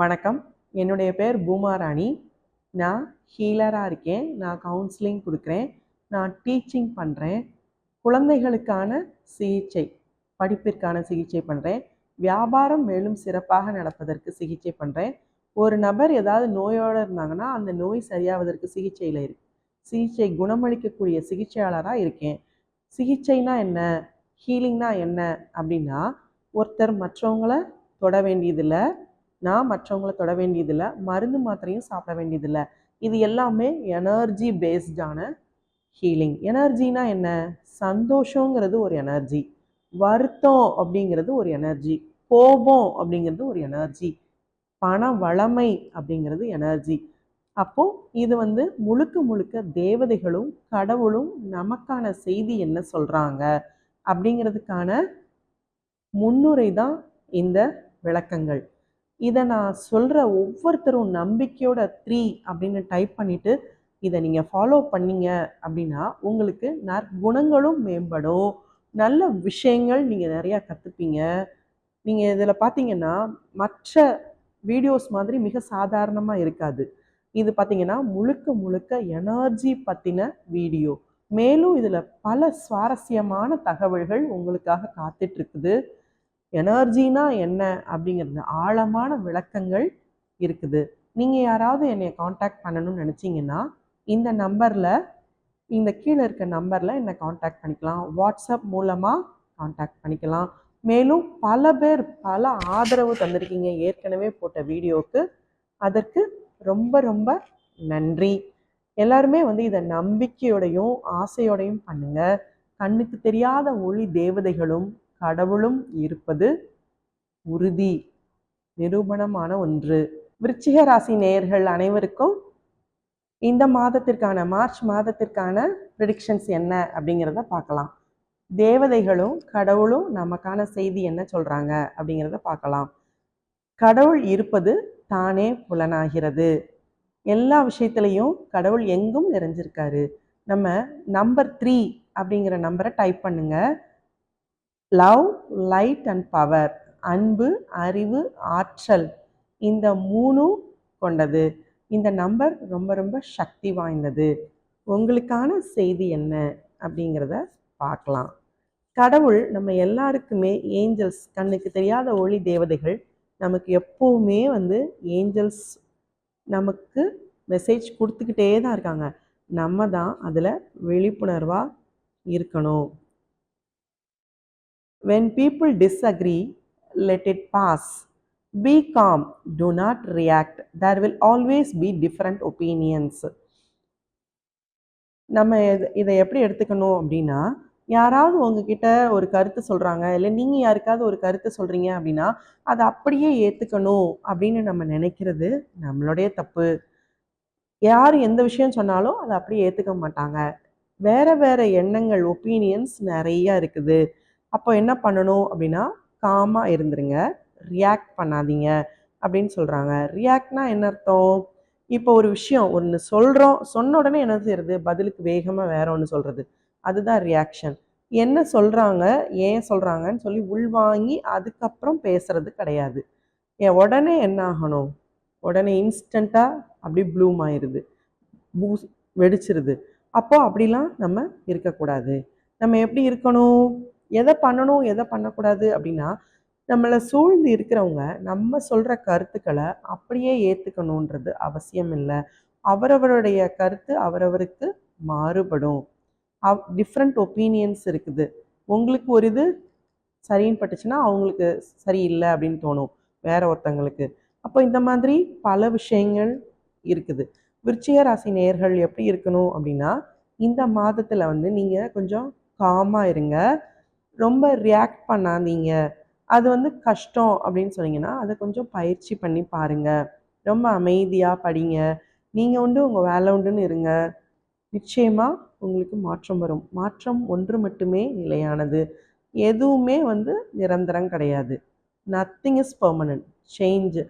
வணக்கம். என்னுடைய பேர் பூமாராணி. நான் ஹீலராக இருக்கேன். நான் கவுன்சிலிங் கொடுக்குறேன். நான் டீச்சிங் பண்ணுறேன். குழந்தைகளுக்கான சிகிச்சை, படிப்பிற்கான சிகிச்சை பண்ணுறேன். வியாபாரம் மேலும் சிறப்பாக நடப்பதற்கு சிகிச்சை பண்ணுறேன். ஒரு நபர் ஏதாவது நோயோடு இருந்தாங்கன்னா அந்த நோய் சரியாவதற்கு சிகிச்சை குணமளிக்கக்கூடிய சிகிச்சையாளராக இருக்கேன். சிகிச்சைனா என்ன, ஹீலிங்னா என்ன அப்படின்னா, ஒருத்தர் மற்றவங்களை தொட வேண்டியதில்லை, நான் மற்றவங்கள தொட வேண்டியதில்லை, மருந்து மாத்திரையும் சாப்பிட வேண்டியதில்லை. இது எல்லாமே எனர்ஜி பேஸ்டான ஹீலிங். எனர்ஜினா என்ன? சந்தோஷங்கிறது ஒரு எனர்ஜி, வருத்தம் அப்படிங்கிறது ஒரு எனர்ஜி, கோபம் அப்படிங்கிறது ஒரு எனர்ஜி, பண வளமை அப்படிங்கிறது எனர்ஜி. அப்போ இது முழுக்க முழுக்க தேவதைகளும் கடவுளும் நமக்கான செய்தி என்ன சொல்றாங்க அப்படிங்கிறதுக்கான முன்னுரை தான் இந்த விளக்கங்கள். இதை நான் சொல்கிற ஒவ்வொருத்தரும் நம்பிக்கையோட 3 அப்படின்னு டைப் பண்ணிவிட்டு இதை நீங்கள் ஃபாலோ பண்ணீங்க அப்படின்னா உங்களுக்கு நற்குணங்களும் மேம்படும், நல்ல விஷயங்கள் நீங்கள் நிறையா கற்றுப்பீங்க. நீங்கள் இதில் பார்த்தீங்கன்னா மற்ற வீடியோஸ் மாதிரி மிக சாதாரணமாக இருக்காது. இது பார்த்தீங்கன்னா முழுக்க முழுக்க எனர்ஜி பற்றின வீடியோ. மேலும் இதில் பல சுவாரஸ்யமான தகவல்கள் உங்களுக்காக காத்துட்ருக்குது. எனர்ஜினா என்ன அப்படிங்கிறது ஆழமான விளக்கங்கள் இருக்குது. நீங்கள் யாராவது என்னை காண்டாக்ட் பண்ணணும்னு நினச்சிங்கன்னா இந்த நம்பரில், இந்த கீழே இருக்க நம்பரில் என்னை காண்டாக்ட் பண்ணிக்கலாம். வாட்ஸ்அப் மூலமாக காண்டாக்ட் பண்ணிக்கலாம். மேலும் பல பேர் பல ஆதரவு தந்திருக்கீங்க ஏற்கனவே போட்ட வீடியோவுக்கு. அதற்கு ரொம்ப ரொம்ப நன்றி. எல்லாருமே இதை நம்பிக்கையோடையும் ஆசையோடையும் பண்ணுங்க. கண்ணுக்கு தெரியாத ஒளி தேவதைகளும் கடவுளும் இருப்பது உறுதி, நிரூபணமான ஒன்று. விருச்சிக ராசி நேயர்கள் அனைவருக்கும் இந்த மாதத்திற்கான மார்ச் மாதத்திற்கான ப்ரெடிக்ஷன்ஸ் என்ன அப்படிங்கிறத பார்க்கலாம். தேவதைகளும் கடவுளும் நமக்கான செய்தி என்ன சொல்றாங்க அப்படிங்கிறத பார்க்கலாம். கடவுள் இருப்பது தானே புலனாகிறது. எல்லா விஷயத்திலையும் கடவுள் எங்கும் நிறைஞ்சிருக்காரு. நம்ம நம்பர் 3 அப்படிங்கிற நம்பரை டைப் பண்ணுங்க. லவ், லைட் அண்ட் பவர், அன்பு, அறிவு, ஆற்றல், இந்த 3 கொண்டது. இந்த நம்பர் ரொம்ப ரொம்ப சக்தி வாய்ந்தது. உங்களுக்கான செய்தி என்ன அப்படிங்கிறத பார்க்கலாம். கடவுள் நம்ம எல்லாருக்குமே ஏஞ்சல்ஸ், கண்ணுக்கு தெரியாத ஒளி தேவதைகள் நமக்கு எப்போவுமே ஏஞ்சல்ஸ் நமக்கு மெசேஜ் கொடுத்துக்கிட்டே தான் இருக்காங்க. நம்ம தான் அதில் விழிப்புணர்வாக இருக்கணும். When people disagree, let it pass. Be calm, do not react. There will always be different opinions. நம்ம இதை எப்படி எடுத்துக்கணும் அப்படின்னா, யாராவது உங்ககிட்ட ஒரு கருத்து சொல்கிறாங்க, இல்லை நீங்கள் யாருக்காவது ஒரு கருத்து சொல்கிறீங்க அப்படின்னா அதை அப்படியே ஏற்றுக்கணும் அப்படின்னு நம்ம நினைக்கிறது நம்மளுடைய தப்பு. யார் எந்த விஷயம் சொன்னாலும் அதை அப்படியே ஏற்றுக்க மாட்டாங்க. வேறு வேறு எண்ணங்கள், ஒப்பீனியன்ஸ் நிறையா இருக்குது. அப்போ என்ன பண்ணணும் அப்படின்னா, காமாக இருந்துருங்க, ரியாக்ட் பண்ணாதீங்க அப்படின்னு சொல்கிறாங்க. ரியாக்ட்னா என்ன அர்த்தம்? இப்போ ஒரு விஷயம் ஒன்று சொல்கிறோம், சொன்ன உடனே என்ன செய்யறது? பதிலுக்கு வேகமாக வேற ஒன்று சொல்கிறது, அதுதான் ரியாக்ஷன். என்ன சொல்கிறாங்க, ஏன் சொல்கிறாங்கன்னு சொல்லி உள்வாங்கி அதுக்கப்புறம் பேசுறது கிடையாது. உடனே என்ன ஆகணும்? உடனே இன்ஸ்டண்ட்டாக அப்படி ப்ளூம் ஆயிடுது, வெடிச்சிருது. அப்போ அப்படிலாம் நம்ம இருக்கக்கூடாது. நம்ம எப்படி இருக்கணும், எதை பண்ணணும் எதை பண்ணக்கூடாது அப்படின்னா, நம்மளை சூழ்ந்து இருக்கிறவங்க நம்ம சொல்கிற கருத்துக்களை அப்படியே ஏற்றுக்கணுன்றது அவசியம் இல்லை. அவரவருடைய கருத்து அவரவருக்கு மாறுபடும். டிஃப்ரெண்ட் ஒப்பீனியன்ஸ் இருக்குது. உங்களுக்கு ஒரு இது சரின்னு பட்டுச்சுன்னா அவங்களுக்கு சரியில்லை அப்படின்னு தோணும் வேற ஒருத்தங்களுக்கு. அப்போ இந்த மாதிரி பல விஷயங்கள் இருக்குது. விருச்சிக ராசி நேயர்கள் எப்படி இருக்கணும் அப்படின்னா, இந்த மாதத்தில் நீங்கள் கொஞ்சம் காமாக இருங்க, ரொம்ப ரியாக்ட் பண்ணாதீங்க. அது கஷ்டம் அப்படின்னு சொன்னீங்கன்னா அதை கொஞ்சம் பயிற்சி பண்ணி பாருங்கள். ரொம்ப அமைதியாக படிங்க, நீங்கள் உண்டு உங்கள் வேலை உண்டுன்னு இருங்க. நிச்சயமாக உங்களுக்கு மாற்றம் வரும். மாற்றம் ஒன்று மட்டுமே நிலையானது, எதுவுமே நிரந்தரம் கிடையாது. Nothing is permanent. சேஞ்சு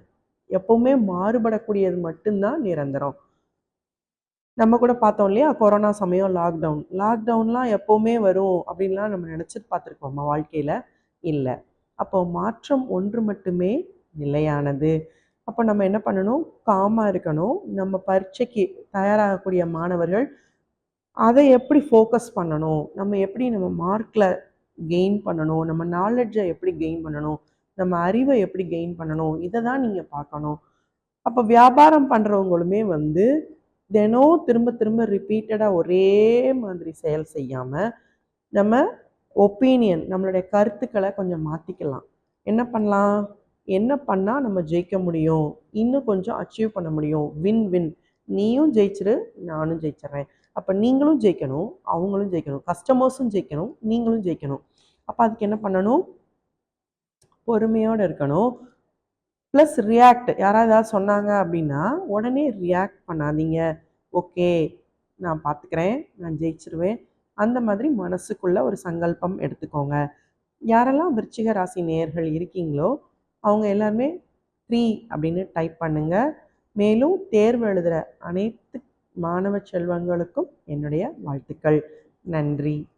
எப்போவுமே மாறுபடக்கூடியது மட்டும்தான் நிரந்தரம். நம்ம கூட பார்த்தோம் இல்லையா, கொரோனா சமயம் லாக்டவுன்லாம் எப்போவுமே வரும் அப்படின்லாம் நம்ம நினச்சிட்டு பார்த்துருக்கோமா வாழ்க்கையில்? இல்லை. அப்போ மாற்றம் ஒன்று மட்டுமே நிலையானது. அப்போ நம்ம என்ன பண்ணணும், காமாக இருக்கணும். நம்ம பரீட்சைக்கு தயாராகக்கூடிய மாணவர்கள் அதை எப்படி ஃபோக்கஸ் பண்ணணும், நம்ம மார்க்கில் கெயின் பண்ணணும், நம்ம நாலேஜை எப்படி கெயின் பண்ணணும், நம்ம அறிவை எப்படி கெயின் பண்ணணும், இதை தான் நீங்கள் பார்க்கணும். அப்போ வியாபாரம் பண்ணுறவங்களுமே தினம் திரும்ப திரும்ப ரிப்பீட்டடாக ஒரே மாதிரி செயல் செய்யாமல் நம்ம ஒப்பீனியன், நம்மளுடைய கருத்துக்களை கொஞ்சம் மாற்றிக்கலாம். என்ன பண்ணலாம், என்ன பண்ணால் நம்ம ஜெயிக்க முடியும், இன்னும் கொஞ்சம் அச்சீவ் பண்ண முடியும், வின் வின், நீயும் ஜெயிச்சிரு நானும் ஜெயிச்சிட்றேன். அப்போ நீங்களும் ஜெயிக்கணும், அவங்களும் ஜெயிக்கணும், கஸ்டமர்ஸும் ஜெயிக்கணும், நீங்களும் ஜெயிக்கணும். அப்போ அதுக்கு என்ன பண்ணணும், பொறுமையோடு இருக்கணும். ப்ளஸ் ரியாக்ட், யாராவது ஏதாவது சொன்னாங்க அப்படின்னா உடனே ரியாக்ட் பண்ணாதீங்க. ஓகே, நான் பார்த்துக்கிறேன், நான் ஜெயிச்சிருவேன், அந்த மாதிரி மனசுக்குள்ள ஒரு சங்கல்பம் எடுத்துக்கோங்க. யாரெல்லாம் விருச்சிக ராசி நேயர்கள் இருக்கீங்களோ அவங்க எல்லாருமே 3 அப்படின்னு டைப் பண்ணுங்க. மேலும் தேர்வு எழுதுகிற அனைத்து மாணவ செல்வங்களுக்கும் என்னுடைய வாழ்த்துக்கள். நன்றி.